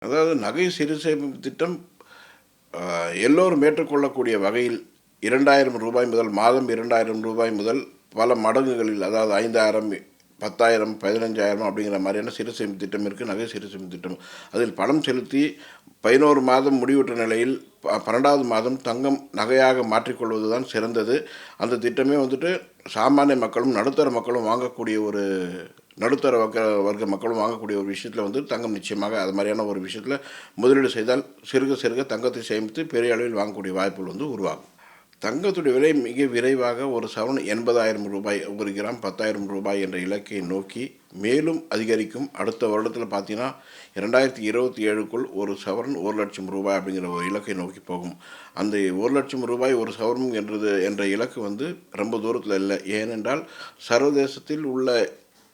அதாவது நகை சிறு சேமிப்பு திட்டம் எல்லோரும் ஏற்றுக்கொள்ளக்கூடிய வகையில் ரூ. 2000 முதல் மாதம் ரூ. 2000 முதல் பல மடங்குகளில், அதாவது 5000, 10,000, 15,000 அப்படிங்கிற மாதிரியான சிறு சேமிப்பு திட்டம் இருக்குது. நகை சிறு சேமிப்பு திட்டம், அதில் பணம் செலுத்தி 11 மாதம் முடிவுற்ற நிலையில் 12வது மாதம் தங்கம் நகையாக மாற்றிக்கொள்வது தான் சிறந்தது. அந்த திட்டமே சாமானிய மக்களும் நடுத்தர மக்களும் வாங்கக்கூடிய ஒரு நடுத்தர வர்க்க மக்களும் வாங்கக்கூடிய ஒரு விஷயத்தில் தங்கம் நிச்சயமாக அது மாதிரியான ஒரு விஷயத்தில் முதலீடு செய்தால் சிறுக சிறுக தங்கத்தை சேமித்து பெரிய அளவில் வாங்கக்கூடிய வாய்ப்புகள் உருவாகும். தங்கத்துடைய விலை மிக விரைவாக ஒரு சவரன் ரூ. 80,000, ஒரு கிராம் ரூ. 10,000 என்ற இலக்கை நோக்கி மேலும் அதிகரிக்கும். அடுத்த வருடத்தில் பார்த்தீங்கன்னா 2027க்குள் ஒரு சவரன் ரூ. 1,00,000 அப்படிங்கிற ஒரு இலக்கை நோக்கி போகும். அந்த ரூ. 1,00,000 ஒரு சவரன் என்ற இலக்கு ரொம்ப தூரத்தில் இல்லை. ஏனென்றால் சர்வதேசத்தில் உள்ள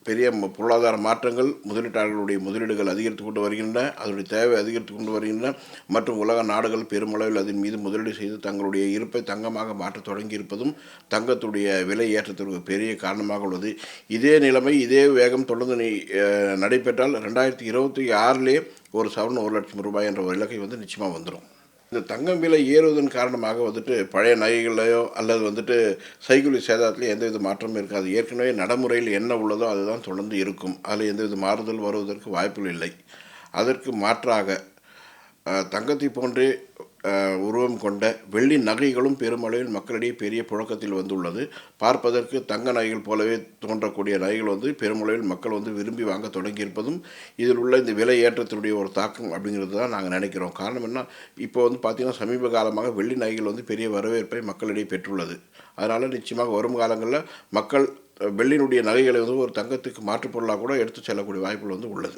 பெரிய பொருளாதார மாற்றங்கள், முதலீட்டாளர்களுடைய முதலீடுகள் அதிகரித்து கொண்டு வருகின்றன, அதனுடைய தேவை அதிகரித்து கொண்டு வருகின்றன. மற்றும் உலக நாடுகள் பெருமளவில் அதன் மீது முதலீடு செய்து தங்களுடைய இருப்பை தங்கமாக மாற்றத் தொடங்கி இருப்பதும் தங்கத்துடைய விலை ஏற்றத்திற்கு பெரிய காரணமாக உள்ளது. இதே நிலைமை, இதே வேகம் தொடர்ந்து நடைபெற்றால் 2026லே ஒரு சவரன் ரூ. 1,00,000 என்ற ஒரு இலக்கை நிச்சயமாக வந்துடும். இந்த தங்கம் விலை ஏறுவதன் காரணமாக பழைய நகைகளையோ அல்லது சைக்கிள் சேதாரத்திலையோ எந்தவித மாற்றமும் இருக்காது. ஏற்கனவே நடைமுறையில் என்ன உள்ளதோ அதுதான் தொடர்ந்து இருக்கும். அதில் எந்தவித மாறுதல் வருவதற்கு வாய்ப்புகள் இல்லை. அதற்கு மாற்றாக தங்கத்தை போன்றே உருவம் கொண்ட வெள்ளி நகைகளும் பெருமளவில் மக்களிடையே பெரிய புழக்கத்தில் வந்துள்ளது. பார்ப்பதற்கு தங்க நகைகள் போலவே தோன்றக்கூடிய நகைகள் பெருமளவில் மக்கள் விரும்பி வாங்க தொடங்கியிருப்பதும் இதில் உள்ள இந்த விலை ஏற்றத்தினுடைய ஒரு தாக்கம் அப்படிங்கிறது தான் நாங்கள் நினைக்கிறோம். காரணம் என்ன, இப்போ பார்த்திங்கன்னா சமீப காலமாக வெள்ளி நகைகள் பெரிய வரவேற்பை மக்களிடையே பெற்றுள்ளது. அதனால் நிச்சயமாக வரும் காலங்களில் மக்கள் வெள்ளியினுடைய நகைகளை ஒரு தங்கத்துக்கு மாற்றுப் பொருளாக கூட எடுத்து செல்லக்கூடிய வாய்ப்புகள் உள்ளது.